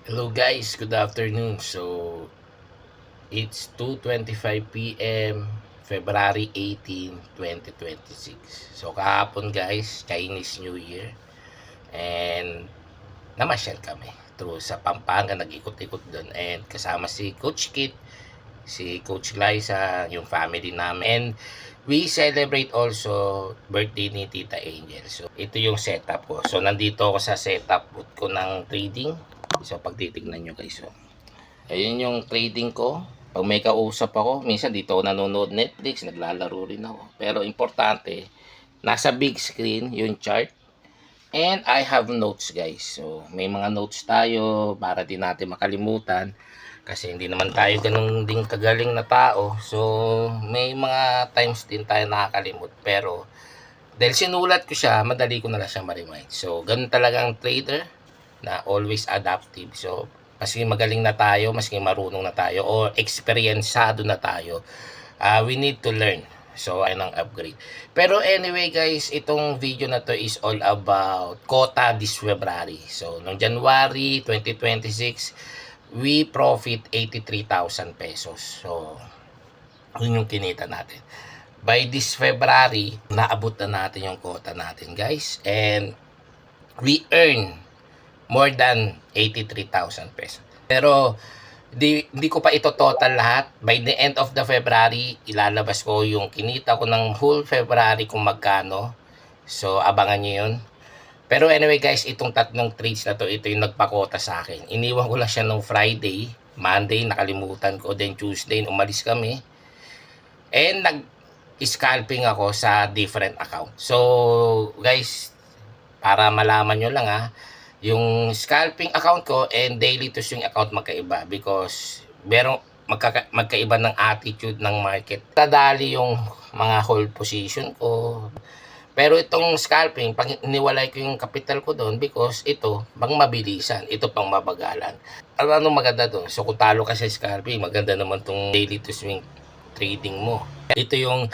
Hello guys, good afternoon. So, it's 2:25 p.m. February 18, 2026. So, kahapon guys, Chinese New Year. And namasyal kami through sa Pampanga, nag-ikot-ikot doon. And kasama si Coach Kit, si Coach Liza, yung family namin. And we celebrate also birthday ni Tita Angel. So, ito yung setup ko. So, nandito ako sa setup ko ng trading. So, pag titignan nyo guys. So, ayun yung trading ko. Pag may kausap ako, minsan dito ako nanonood Netflix, naglalaro rin ako. Pero importante, nasa big screen yung chart. And I have notes guys. So, may mga notes tayo para din natin makalimutan. Kasi hindi naman tayo ganun din kagaling na tao. So, may mga times din tayo nakakalimut. Pero, dahil sinulat ko siya, madali ko na lang siya ma-remind. So, ganun talagang trader na always adaptive. So, maski magaling na tayo, maski marunong na tayo, o eksperyensado na tayo, we need to learn. So, ayun ang upgrade. Pero anyway guys, itong video na to is all about quota this February. So, noong January 2026, we profit 83,000 pesos. So, yun yung kinita natin. By this February, naabot na natin yung quota natin guys. And we earn more than 83,000 pesos. Pero hindi ko pa ito total lahat. By the end of the February, ilalabas ko yung kinita ko ng whole February kung magkano. So, abangan nyo yun. Pero anyway guys, itong tatlong trades na to, ito yung nagpakota sa akin. Iniwan ko lang siya nung Friday, Monday, nakalimutan ko. Then Tuesday, umalis kami. And nag-scalping ako sa different account. So, guys, para malaman nyo lang yung scalping account ko and daily to swing account magkaiba because merong magkaiba ng attitude ng market. Tadali yung mga hold position ko. Pero itong scalping, pag iniwalay ko yung capital ko doon because ito, pang mabilisan, ito pang mabagalan. Ano maganda doon? So kung talo ka sa scalping, maganda naman tong daily to swing trading mo. Ito yung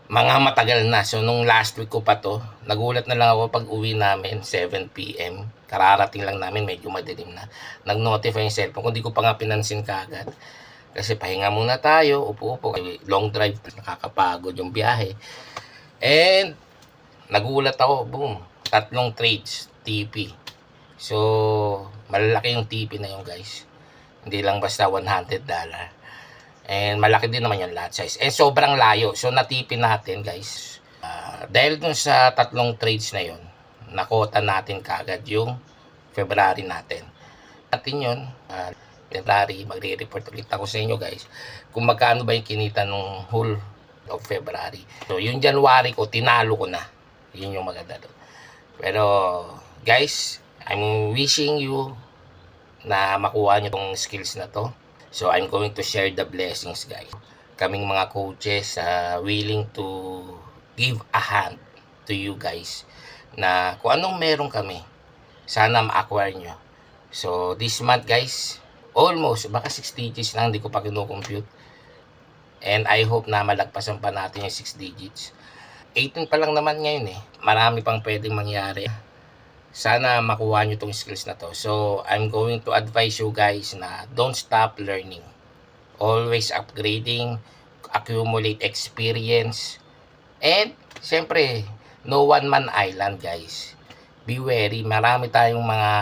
mga matagal na. So, nung last week ko pa to, nagulat na lang ako pag uwi namin, 7 p.m. Kararating lang namin, medyo madilim na. Nag-notify yung cellphone, kundi ko pa nga pinansin kagad. Kasi pahinga muna tayo, upo-upo. Long drive, nakakapagod yung biyahe. And, nagulat ako, boom, tatlong trades, TP. So, malalaki yung TP na yun guys. Hindi lang basta $100. And malaki din naman yung lot size. And sobrang layo. So natipin natin guys. Dahil dun sa tatlong trades na yun, nakota natin kagad yung February natin. Natin yun, February, magre-report ulit ako sa inyo guys. Kung magkano ba yung kinita nung whole of February. So yung January ko, tinalo ko na. Yun yung maganda doon. Pero guys, I'm wishing you na makuha nyo tong skills na to. So, I'm going to share the blessings, guys. Kaming mga coaches willing to give a hand to you guys na kung anong meron kami, sana ma-acquire nyo. So, this month, guys, almost, baka 6 digits lang, hindi ko pa kino-compute. And I hope na malagpasan pa natin yung 6 digits. 18 pa lang naman ngayon Marami pang pwedeng mangyari. Sana makuha nyo itong skills na to. So, I'm going to advise you guys na don't stop learning. Always upgrading, accumulate experience. And, syempre, no one man island guys. Be wary, marami tayong mga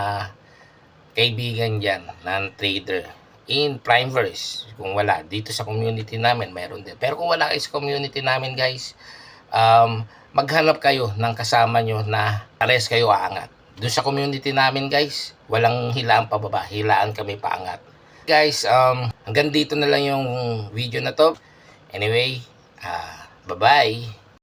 kaibigan dyan na trader in Primeverse. Kung wala, dito sa community namin, mayroon din. Pero kung wala kayo sa community namin guys, maghanap kayo ng kasama nyo na pares kayo aangat. Doon sa community namin guys, walang hilaan pababa, hilaan kami paangat. Guys, hanggang dito na lang yung video na to. Anyway, bye-bye.